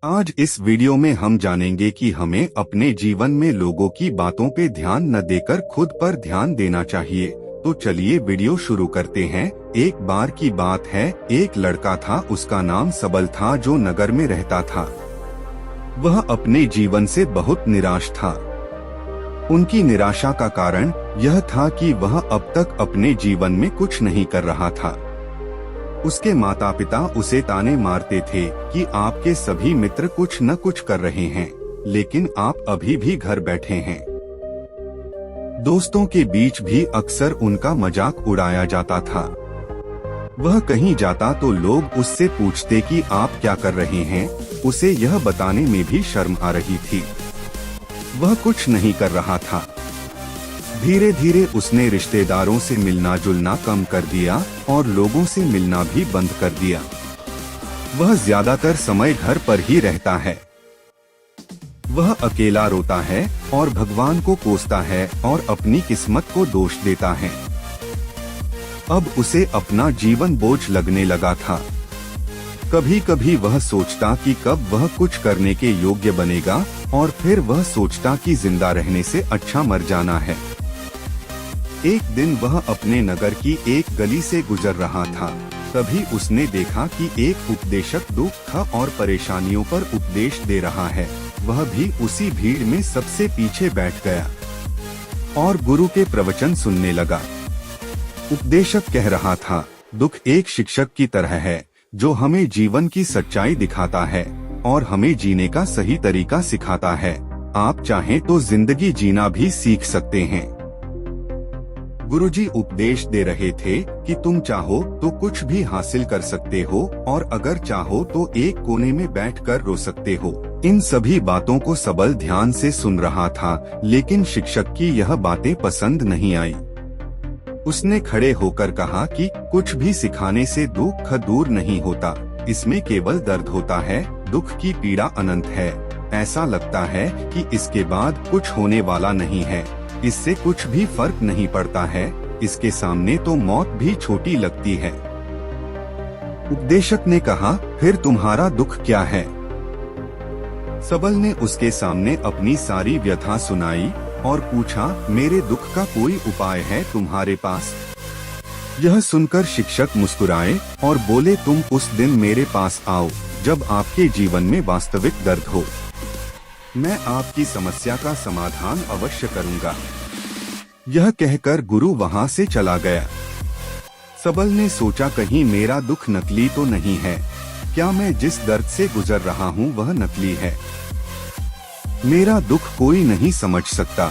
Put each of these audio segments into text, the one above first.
आज इस वीडियो में हम जानेंगे कि हमें अपने जीवन में लोगों की बातों पे ध्यान न देकर खुद पर ध्यान देना चाहिए। तो चलिए वीडियो शुरू करते हैं। एक बार की बात है, एक लड़का था, उसका नाम सबल था, जो नगर में रहता था। वह अपने जीवन से बहुत निराश था। उनकी निराशा का कारण यह था कि वह अब तक अपने जीवन में कुछ नहीं कर रहा था। उसके माता पिता उसे ताने मारते थे कि आपके सभी मित्र कुछ न कुछ कर रहे हैं, लेकिन आप अभी भी घर बैठे हैं। दोस्तों के बीच भी अक्सर उनका मजाक उड़ाया जाता था। वह कहीं जाता तो लोग उससे पूछते कि आप क्या कर रहे हैं। उसे यह बताने में भी शर्म आ रही थी। वह कुछ नहीं कर रहा था। धीरे धीरे उसने रिश्तेदारों से मिलना जुलना कम कर दिया और लोगों से मिलना भी बंद कर दिया। वह ज्यादातर समय घर पर ही रहता है। वह अकेला रोता है और भगवान को कोसता है और अपनी किस्मत को दोष देता है। अब उसे अपना जीवन बोझ लगने लगा था। कभी कभी वह सोचता कि कब वह कुछ करने के योग्य बनेगा, और फिर वह सोचता कि जिंदा रहने से अच्छा मर जाना है। एक दिन वह अपने नगर की एक गली से गुजर रहा था। तभी उसने देखा कि एक उपदेशक दुख और परेशानियों पर उपदेश दे रहा है। वह भी उसी भीड़ में सबसे पीछे बैठ गया और गुरु के प्रवचन सुनने लगा। उपदेशक कह रहा था, दुख एक शिक्षक की तरह है जो हमें जीवन की सच्चाई दिखाता है और हमें जीने का सही तरीका सिखाता है। आप चाहें तो जिंदगी जीना भी सीख सकते हैं। गुरुजी उपदेश दे रहे थे कि तुम चाहो तो कुछ भी हासिल कर सकते हो, और अगर चाहो तो एक कोने में बैठकर रो सकते हो। इन सभी बातों को सबल ध्यान से सुन रहा था, लेकिन शिक्षक की यह बातें पसंद नहीं आई। उसने खड़े होकर कहा कि कुछ भी सिखाने से दुख दूर नहीं होता, इसमें केवल दर्द होता है। दुख की पीड़ा अनंत है। ऐसा लगता है कि इसके बाद कुछ होने वाला नहीं है, इससे कुछ भी फर्क नहीं पड़ता है, इसके सामने तो मौत भी छोटी लगती है। उपदेशक ने कहा, फिर तुम्हारा दुख क्या है? सबल ने उसके सामने अपनी सारी व्यथा सुनाई और पूछा, मेरे दुख का कोई उपाय है तुम्हारे पास? यह सुनकर शिक्षक मुस्कुराए और बोले, तुम उस दिन मेरे पास आओ जब आपके जीवन में वास्तविक दर्द हो। मैं आपकी समस्या का समाधान अवश्य करूंगा। यह कहकर गुरु वहां से चला गया। सबल ने सोचा, कहीं मेरा दुख नकली तो नहीं है? क्या मैं जिस दर्द से गुजर रहा हूँ वह नकली है? मेरा दुख कोई नहीं समझ सकता।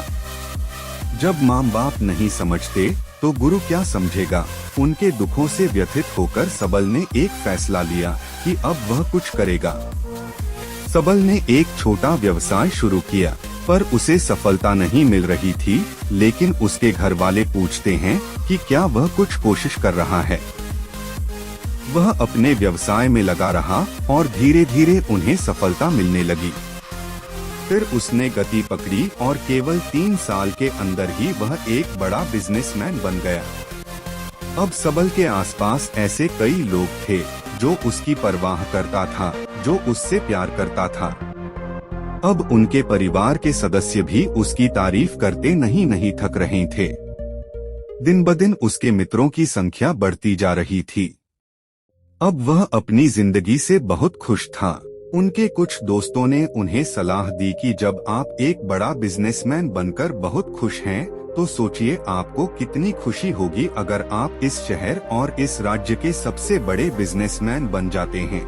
जब माँ बाप नहीं समझते तो गुरु क्या समझेगा? उनके दुखों से व्यथित होकर सबल ने एक फैसला लिया कि अब वह कुछ करेगा। सबल ने एक छोटा व्यवसाय शुरू किया, पर उसे सफलता नहीं मिल रही थी। लेकिन उसके घर वाले पूछते हैं कि क्या वह कुछ कोशिश कर रहा है। वह अपने व्यवसाय में लगा रहा और धीरे धीरे उन्हें सफलता मिलने लगी। फिर उसने गति पकड़ी और केवल 3 साल के अंदर ही वह एक बड़ा बिजनेसमैन बन गया। अब सबल के आसपास ऐसे कई लोग थे जो उसकी परवाह करता था, जो उससे प्यार करता था। अब उनके परिवार के सदस्य भी उसकी तारीफ करते नहीं थक रहे थे। दिन ब दिन उसके मित्रों की संख्या बढ़ती जा रही थी। अब वह अपनी जिंदगी से बहुत खुश था। उनके कुछ दोस्तों ने उन्हें सलाह दी कि जब आप एक बड़ा बिजनेसमैन बनकर बहुत खुश हैं, तो सोचिए आपको कितनी खुशी होगी अगर आप इस शहर और इस राज्य के सबसे बड़े बिजनेसमैन बन जाते हैं।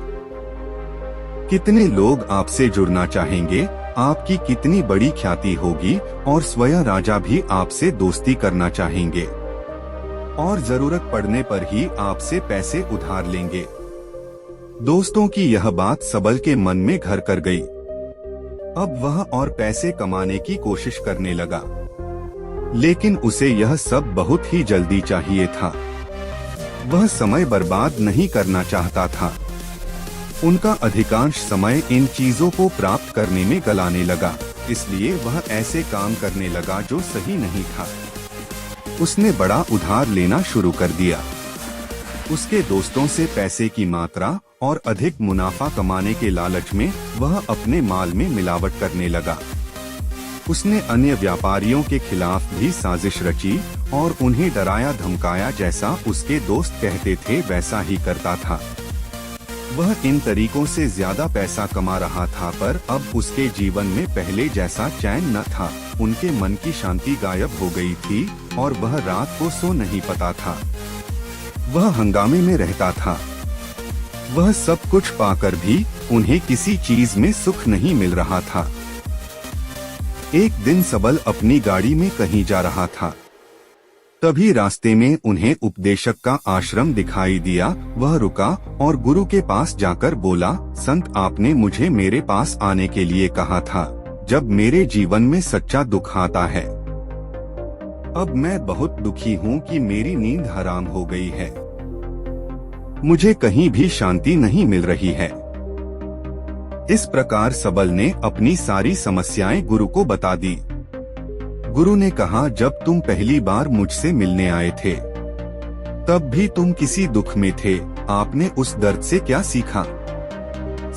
कितने लोग आपसे जुड़ना चाहेंगे, आपकी कितनी बड़ी ख्याति होगी, और स्वयं राजा भी आपसे दोस्ती करना चाहेंगे और जरूरत पड़ने पर ही आपसे पैसे उधार लेंगे। दोस्तों की यह बात सबल के मन में घर कर गई। अब वह और पैसे कमाने की कोशिश करने लगा, लेकिन उसे यह सब बहुत ही जल्दी चाहिए था। वह समय बर्बाद नहीं करना चाहता था। उनका अधिकांश समय इन चीजों को प्राप्त करने में गलाने लगा, इसलिए वह ऐसे काम करने लगा जो सही नहीं था। उसने बड़ा उधार लेना शुरू कर दिया। उसके दोस्तों से पैसे की मात्रा और अधिक मुनाफा कमाने के लालच में वह अपने माल में मिलावट करने लगा। उसने अन्य व्यापारियों के खिलाफ भी साजिश रची और उन्हें डराया धमकाया, जैसा उसके दोस्त कहते थे वैसा ही करता था। वह इन तरीकों से ज्यादा पैसा कमा रहा था, पर अब उसके जीवन में पहले जैसा चैन न था। उनके मन की शांति गायब हो गई थी और वह रात को सो नहीं पाता था। वह हंगामे में रहता था। वह सब कुछ पाकर भी उन्हें किसी चीज में सुख नहीं मिल रहा था। एक दिन सबल अपनी गाड़ी में कहीं जा रहा था। तभी रास्ते में उन्हें उपदेशक का आश्रम दिखाई दिया। वह रुका और गुरु के पास जाकर बोला, संत, आपने मुझे मेरे पास आने के लिए कहा था जब मेरे जीवन में सच्चा दुख आता है। अब मैं बहुत दुखी हूँ कि मेरी नींद हराम हो गई है। मुझे कहीं भी शांति नहीं मिल रही है। इस प्रकार सबल ने अपनी सारी समस्याएं गुरु को बता दी। गुरु ने कहा, जब तुम पहली बार मुझसे मिलने आए थे तब भी तुम किसी दुख में थे। आपने उस दर्द से क्या सीखा?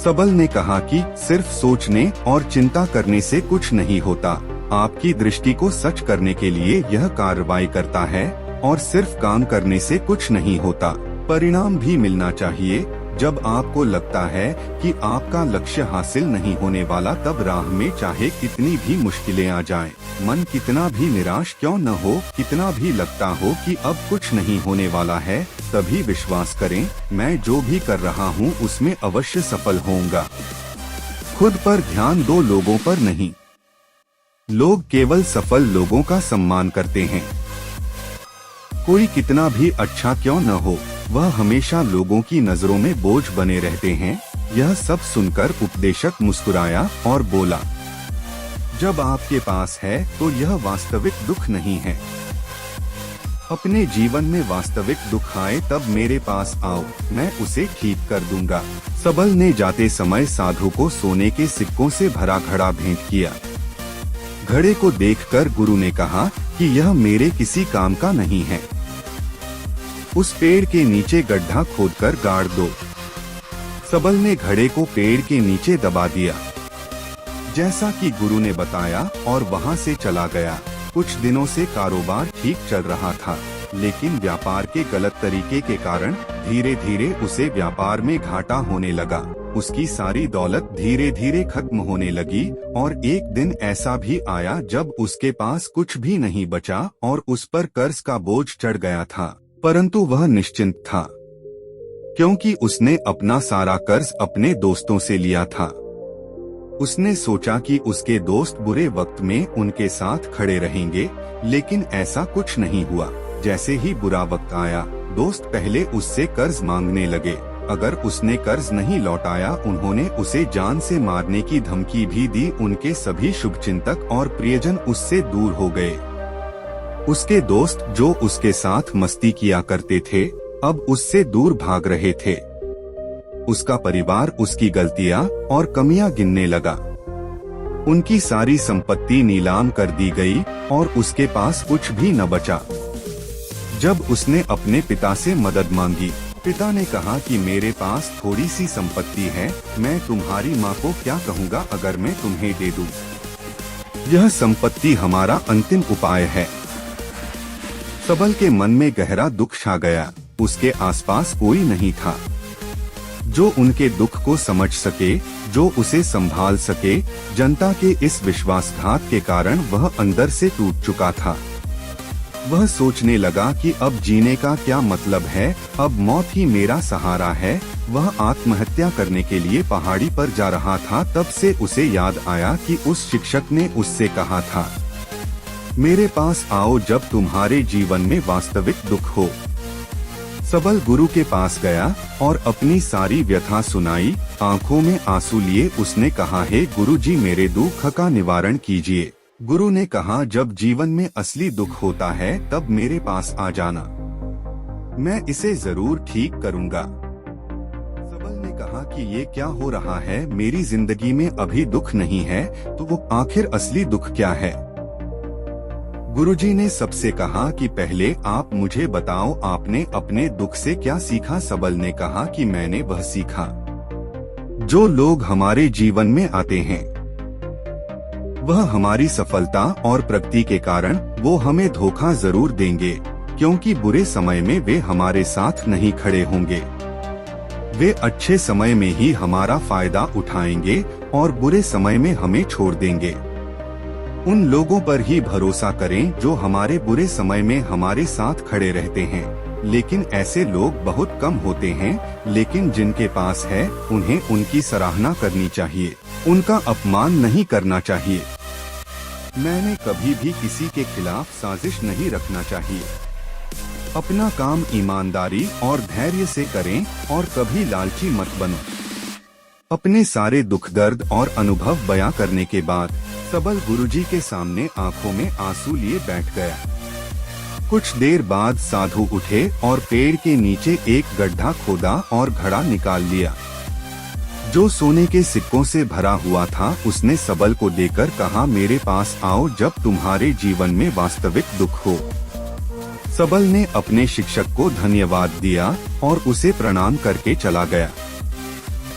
सबल ने कहा कि सिर्फ सोचने और चिंता करने से कुछ नहीं होता। आपकी दृष्टि को सच करने के लिए यह कार्रवाई करता है और सिर्फ काम करने से कुछ नहीं होता। परिणाम भी मिलना चाहिए। जब आपको लगता है कि आपका लक्ष्य हासिल नहीं होने वाला, तब राह में चाहे कितनी भी मुश्किलें आ जाएं, मन कितना भी निराश क्यों न हो, कितना भी लगता हो कि अब कुछ नहीं होने वाला है, तभी विश्वास करें, मैं जो भी कर रहा हूँ उसमें अवश्य सफल होऊंगा। खुद पर ध्यान दो, लोगों पर नहीं। लोग केवल सफल लोगों का सम्मान करते हैं। कोई कितना भी अच्छा क्यों न हो, वह हमेशा लोगों की नजरों में बोझ बने रहते हैं। यह सब सुनकर उपदेशक मुस्कुराया और बोला, जब आपके पास है तो यह वास्तविक दुख नहीं है। अपने जीवन में वास्तविक दुख आए तब मेरे पास आओ, मैं उसे ठीक कर दूंगा। सबल ने जाते समय साधु को सोने के सिक्कों से भरा घड़ा भेंट किया। घड़े को देखकर गुरु ने कहा कि यह मेरे किसी काम का नहीं है। उस पेड़ के नीचे गड्ढा खोदकर गाड़ दो। सबल ने घड़े को पेड़ के नीचे दबा दिया, जैसा कि गुरु ने बताया, और वहां से चला गया। कुछ दिनों से कारोबार ठीक चल रहा था, लेकिन व्यापार के गलत तरीके के कारण धीरे धीरे उसे व्यापार में घाटा होने लगा। उसकी सारी दौलत धीरे धीरे खत्म होने लगी और एक दिन ऐसा भी आया जब उसके पास कुछ भी नहीं बचा और उस पर कर्ज का बोझ चढ़ गया था। परंतु वह निश्चिंत था, क्योंकि उसने अपना सारा कर्ज अपने दोस्तों से लिया था। उसने सोचा कि उसके दोस्त बुरे वक्त में उनके साथ खड़े रहेंगे, लेकिन ऐसा कुछ नहीं हुआ। जैसे ही बुरा वक्त आया, दोस्त पहले उससे कर्ज मांगने लगे। अगर उसने कर्ज नहीं लौटाया, उन्होंने उसे जान से मारने की धमकी भी दी। उनके सभी शुभचिंतक और प्रियजन उससे दूर हो गए। उसके दोस्त जो उसके साथ मस्ती किया करते थे, अब उससे दूर भाग रहे थे। उसका परिवार उसकी गलतियां और कमियां गिनने लगा। उनकी सारी संपत्ति नीलाम कर दी गई और उसके पास कुछ भी न बचा। जब उसने अपने पिता से मदद मांगी, पिता ने कहा कि मेरे पास थोड़ी सी संपत्ति है, मैं तुम्हारी माँ को क्या कहूँगा अगर मैं तुम्हें दे दूँ। यह संपत्ति हमारा अंतिम उपाय है। सबल के मन में गहरा दुख छा गया। उसके आसपास कोई नहीं था जो उनके दुख को समझ सके, जो उसे संभाल सके। जनता के इस विश्वासघात के कारण वह अंदर से टूट चुका था। वह सोचने लगा कि अब जीने का क्या मतलब है, अब मौत ही मेरा सहारा है। वह आत्महत्या करने के लिए पहाड़ी पर जा रहा था, तब से उसे याद आया कि उस शिक्षक ने उससे कहा था, मेरे पास आओ जब तुम्हारे जीवन में वास्तविक दुख हो। सबल गुरु के पास गया और अपनी सारी व्यथा सुनाई। आंखों में आंसू लिए उसने कहा, हे गुरु जी, मेरे दुख का निवारण कीजिए। गुरु ने कहा, जब जीवन में असली दुख होता है तब मेरे पास आ जाना, मैं इसे जरूर ठीक करूंगा। सबल ने कहा कि ये क्या हो रहा है, मेरी जिंदगी में अभी दुख नहीं है, तो वो आखिर असली दुख क्या है? गुरुजी ने सबसे कहा कि पहले आप मुझे बताओ, आपने अपने दुख से क्या सीखा। सबल ने कहा कि मैंने वह सीखा जो लोग हमारे जीवन में आते हैं वह हमारी सफलता और प्रगति के कारण वो हमें धोखा जरूर देंगे, क्योंकि बुरे समय में वे हमारे साथ नहीं खड़े होंगे। वे अच्छे समय में ही हमारा फायदा उठाएंगे और बुरे समय में हमें छोड़ देंगे। उन लोगों पर ही भरोसा करें जो हमारे बुरे समय में हमारे साथ खड़े रहते हैं, लेकिन ऐसे लोग बहुत कम होते हैं। लेकिन जिनके पास है उन्हें उनकी सराहना करनी चाहिए, उनका अपमान नहीं करना चाहिए। मैंने कभी भी किसी के खिलाफ साजिश नहीं रखना चाहिए। अपना काम ईमानदारी और धैर्य से करें और कभी लालची मत बनो। अपने सारे दुख दर्द और अनुभव बयां करने के बाद सबल गुरुजी के सामने आंखों में आंसू लिए बैठ गया। कुछ देर बाद साधु उठे और पेड़ के नीचे एक गड्ढा खोदा और घड़ा निकाल लिया जो सोने के सिक्कों से भरा हुआ था। उसने सबल को देकर कहा, मेरे पास आओ जब तुम्हारे जीवन में वास्तविक दुख हो। सबल ने अपने शिक्षक को धन्यवाद दिया और उसे प्रणाम करके चला गया।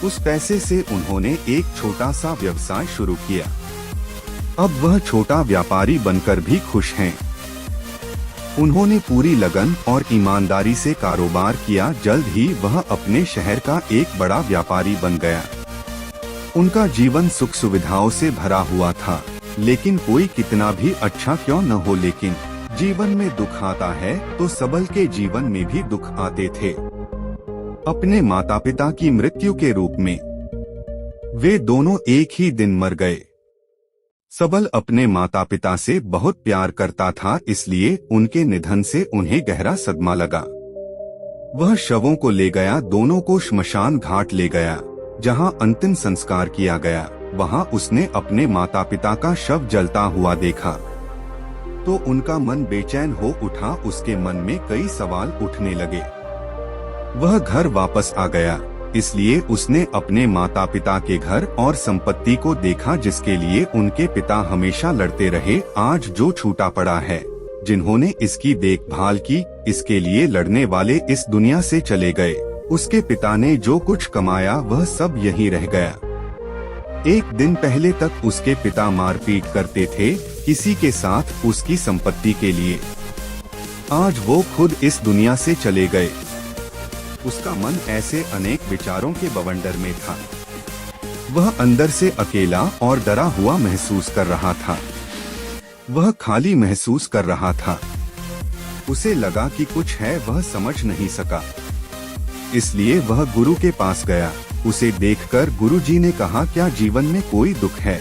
उस पैसे से उन्होंने एक छोटा सा व्यवसाय शुरू किया। अब वह छोटा व्यापारी बनकर भी खुश हैं। उन्होंने पूरी लगन और ईमानदारी से कारोबार किया। जल्द ही वह अपने शहर का एक बड़ा व्यापारी बन गया। उनका जीवन सुख सुविधाओं से भरा हुआ था, लेकिन कोई कितना भी अच्छा क्यों न हो, लेकिन जीवन में दुख आता है तो सबल के जीवन में भी दुख आते थे। अपने माता पिता की मृत्यु के रूप में वे दोनों एक ही दिन मर गए। सबल अपने माता पिता से बहुत प्यार करता था, इसलिए उनके निधन से उन्हें गहरा सदमा लगा। वह शवों को ले गया, दोनों को श्मशान घाट ले गया जहां अंतिम संस्कार किया गया। वहां उसने अपने माता पिता का शव जलता हुआ देखा तो उनका मन बेचैन हो उठा। उसके मन में कई सवाल उठने लगे। वह घर वापस आ गया, इसलिए उसने अपने माता पिता के घर और संपत्ति को देखा जिसके लिए उनके पिता हमेशा लड़ते रहे। आज जो छूटा पड़ा है, जिन्होंने इसकी देखभाल की, इसके लिए लड़ने वाले इस दुनिया से चले गए। उसके पिता ने जो कुछ कमाया वह सब यहीं रह गया। एक दिन पहले तक उसके पिता मारपीट करते थे किसी के साथ उसकी संपत्ति के लिए। आज वो खुद इस दुनिया से चले गए। उसका मन ऐसे अनेक विचारों के बवंडर में था। वह अंदर से अकेला और डरा हुआ महसूस कर रहा था। वह खाली महसूस कर रहा था। उसे लगा कि कुछ है, वह समझ नहीं सका। इसलिए वह गुरु के पास गया। उसे देखकर गुरुजी ने कहा, क्या जीवन में कोई दुख है?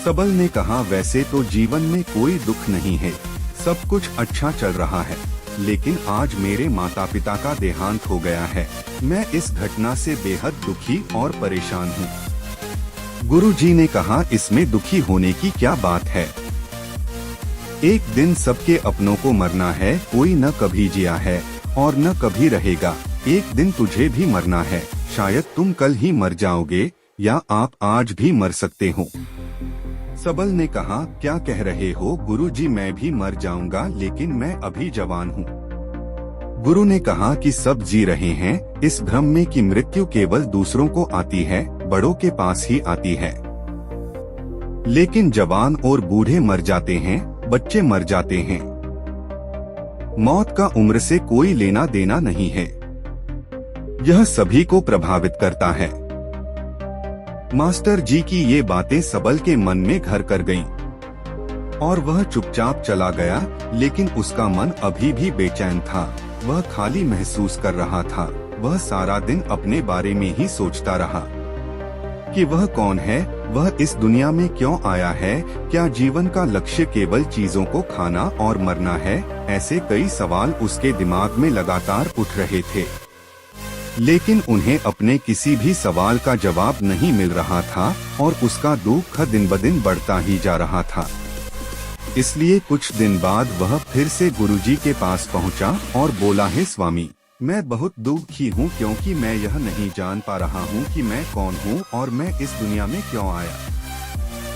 सबल ने कहा, वैसे तो जीवन में कोई दुख नहीं है, सब कुछ अच्छा चल रहा है, लेकिन आज मेरे माता पिता का देहांत हो गया है। मैं इस घटना से बेहद दुखी और परेशान हूँ। गुरुजी ने कहा, इसमें दुखी होने की क्या बात है? एक दिन सबके अपनों को मरना है। कोई न कभी जिया है और न कभी रहेगा। एक दिन तुझे भी मरना है। शायद तुम कल ही मर जाओगे या आप आज भी मर सकते हो। सबल ने कहा, क्या कह रहे हो गुरुजी? मैं भी मर जाऊंगा, लेकिन मैं अभी जवान हूँ। गुरु ने कहा कि सब जी रहे हैं इस भ्रम में कि मृत्यु केवल दूसरों को आती है, बड़ों के पास ही आती है। लेकिन जवान और बूढ़े मर जाते हैं, बच्चे मर जाते हैं। मौत का उम्र से कोई लेना देना नहीं है। यह सभी को प्रभावित करता है। मास्टर जी की ये बातें सबल के मन में घर कर गईं और वह चुपचाप चला गया, लेकिन उसका मन अभी भी बेचैन था। वह खाली महसूस कर रहा था। वह सारा दिन अपने बारे में ही सोचता रहा कि वह कौन है, वह इस दुनिया में क्यों आया है, क्या जीवन का लक्ष्य केवल चीजों को खाना और मरना है? ऐसे कई सवाल उसके दिमाग में लगातार उठ रहे थे, लेकिन उन्हें अपने किसी भी सवाल का जवाब नहीं मिल रहा था और उसका दुख दिन ब दिन बढ़ता ही जा रहा था। इसलिए कुछ दिन बाद वह फिर से गुरुजी के पास पहुंचा और बोला, हे स्वामी, मैं बहुत दुखी हूँ क्योंकि मैं यह नहीं जान पा रहा हूँ कि मैं कौन हूँ और मैं इस दुनिया में क्यों आया।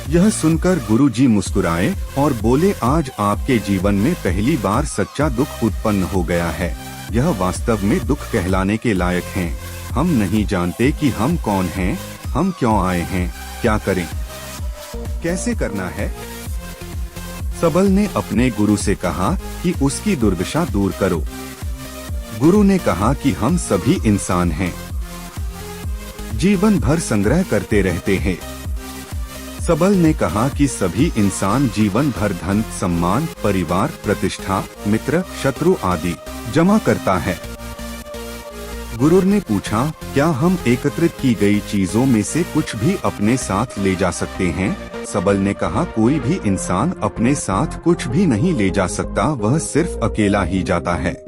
यह सुनकर गुरुजी मुस्कुराए और बोले, आज आपके जीवन में पहली बार सच्चा दुख उत्पन्न हो गया है। यह वास्तव में दुख कहलाने के लायक हैं। हम नहीं जानते कि हम कौन हैं, हम क्यों आए हैं, क्या करें, कैसे करना है। सबल ने अपने गुरु से कहा कि उसकी दुर्दशा दूर करो। गुरु ने कहा कि हम सभी इंसान हैं, जीवन भर संग्रह करते रहते हैं। सबल ने कहा कि सभी इंसान जीवन भर धन, सम्मान, परिवार, प्रतिष्ठा, मित्र, शत्रु आदि जमा करता है। गुरु ने पूछा, क्या हम एकत्रित की गई चीजों में से कुछ भी अपने साथ ले जा सकते हैं? सबल ने कहा, कोई भी इंसान अपने साथ कुछ भी नहीं ले जा सकता, वह सिर्फ अकेला ही जाता है।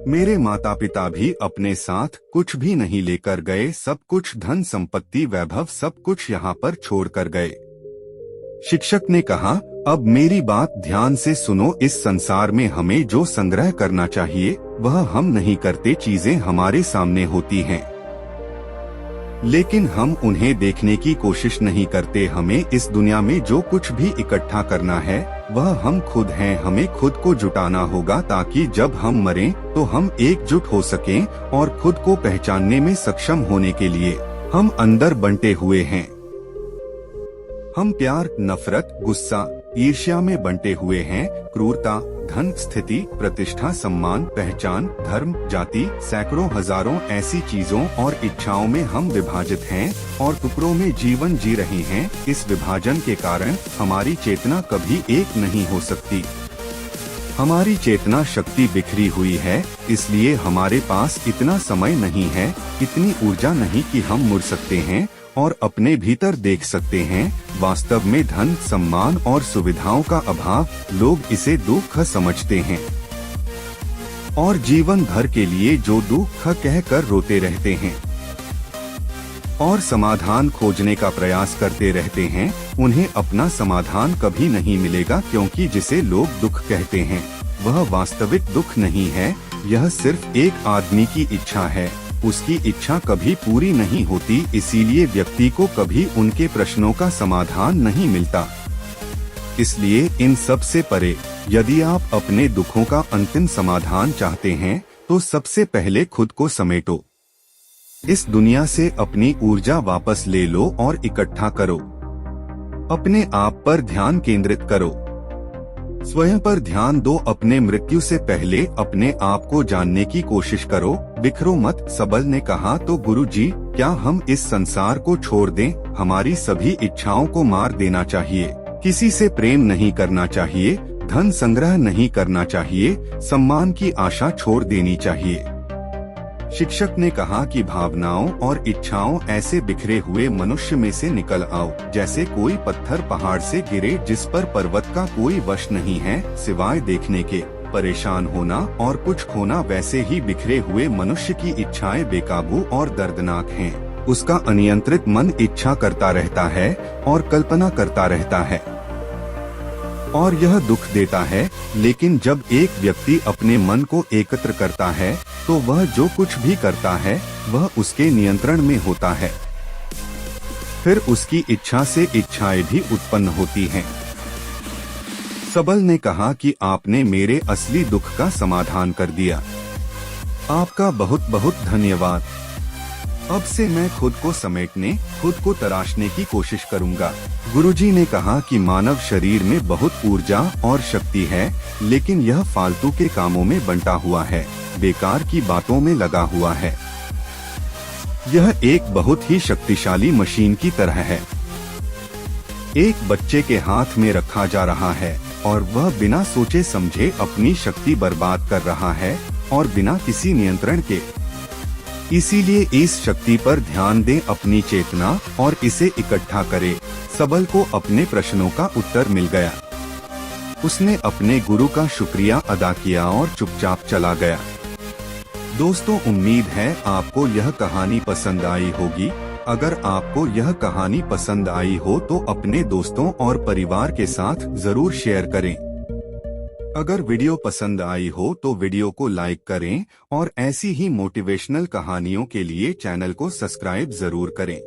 मेरे माता पिता भी अपने साथ कुछ भी नहीं लेकर गए, सब कुछ धन संपत्ति वैभव सब कुछ यहाँ पर छोड़ कर गए। शिक्षक ने कहा, अब मेरी बात ध्यान से सुनो, इस संसार में हमें जो संग्रह करना चाहिए वह हम नहीं करते। चीजें हमारे सामने होती हैं, लेकिन हम उन्हें देखने की कोशिश नहीं करते। हमें इस दुनिया में जो कुछ भी इकट्ठा करना है वह हम खुद हैं। हमें खुद को जुटाना होगा ताकि जब हम मरें तो हम एकजुट हो सकें और खुद को पहचानने में सक्षम होने के लिए हम अंदर बंटे हुए हैं। हम प्यार, नफरत, गुस्सा, ईर्ष्या में बंटे हुए हैं। क्रूरता, धन, स्थिति, प्रतिष्ठा, सम्मान, पहचान, धर्म, जाति, सैकड़ों हजारों ऐसी चीजों और इच्छाओं में हम विभाजित हैं और टुकड़ों में जीवन जी रहे हैं। इस विभाजन के कारण हमारी चेतना कभी एक नहीं हो सकती। हमारी चेतना शक्ति बिखरी हुई है, इसलिए हमारे पास इतना समय नहीं है, इतनी ऊर्जा नहीं कि हम मुड़ सकते हैं और अपने भीतर देख सकते हैं। वास्तव में धन, सम्मान और सुविधाओं का अभाव, लोग इसे दुख समझते हैं और जीवन भर के लिए जो दुख कहकर रोते रहते हैं और समाधान खोजने का प्रयास करते रहते हैं, उन्हें अपना समाधान कभी नहीं मिलेगा, क्योंकि जिसे लोग दुख कहते हैं वह वास्तविक दुख नहीं है। यह सिर्फ एक आदमी की इच्छा है, उसकी इच्छा कभी पूरी नहीं होती, इसीलिए व्यक्ति को कभी उनके प्रश्नों का समाधान नहीं मिलता। इसलिए इन सब से परे, यदि आप अपने दुखों का अंतिम समाधान चाहते हैं तो सबसे पहले खुद को समेटो। इस दुनिया से अपनी ऊर्जा वापस ले लो और इकट्ठा करो। अपने आप पर ध्यान केंद्रित करो, स्वयं पर ध्यान दो। अपने मृत्यु से पहले अपने आप को जानने की कोशिश करो, बिखरो मत। सबल ने कहा, तो गुरुजी, क्या हम इस संसार को छोड़ दें? हमारी सभी इच्छाओं को मार देना चाहिए, किसी से प्रेम नहीं करना चाहिए, धन संग्रह नहीं करना चाहिए, सम्मान की आशा छोड़ देनी चाहिए। शिक्षक ने कहा कि भावनाओं और इच्छाओं ऐसे बिखरे हुए मनुष्य में से निकल आओ, जैसे कोई पत्थर पहाड़ से गिरे जिस पर पर्वत का कोई वश नहीं है सिवाय देखने के। परेशान होना और कुछ खोना, वैसे ही बिखरे हुए मनुष्य की इच्छाएं बेकाबू और दर्दनाक हैं। उसका अनियंत्रित मन इच्छा करता रहता है और कल्पना करता रहता है और यह दुख देता है। लेकिन जब एक व्यक्ति अपने मन को एकत्र करता है तो वह जो कुछ भी करता है वह उसके नियंत्रण में होता है। फिर उसकी इच्छा से इच्छाएं भी उत्पन्न होती हैं। सबल ने कहा कि आपने मेरे असली दुख का समाधान कर दिया। आपका बहुत बहुत धन्यवाद। अब से मैं खुद को समेटने, खुद को तराशने की कोशिश करूंगा। गुरुजी ने कहा कि मानव शरीर में बहुत ऊर्जा और शक्ति है, लेकिन यह फालतू के कामों में बंटा हुआ है, बेकार की बातों में लगा हुआ है। यह एक बहुत ही शक्तिशाली मशीन की तरह है। एक बच्चे के हाथ में रखा जा रहा है और वह बिना सोचे समझे अपनी शक्ति बर्बाद कर रहा है और बिना किसी नियंत्रण के। इसीलिए इस शक्ति पर ध्यान दें, अपनी चेतना, और इसे इकट्ठा करें। सबल को अपने प्रश्नों का उत्तर मिल गया। उसने अपने गुरु का शुक्रिया अदा किया और चुपचाप चला गया। दोस्तों, उम्मीद है आपको यह कहानी पसंद आई होगी। अगर आपको यह कहानी पसंद आई हो तो अपने दोस्तों और परिवार के साथ जरूर शेयर करें। अगर वीडियो पसंद आई हो तो वीडियो को लाइक करें और ऐसी ही मोटिवेशनल कहानियों के लिए चैनल को सब्सक्राइब जरूर करें।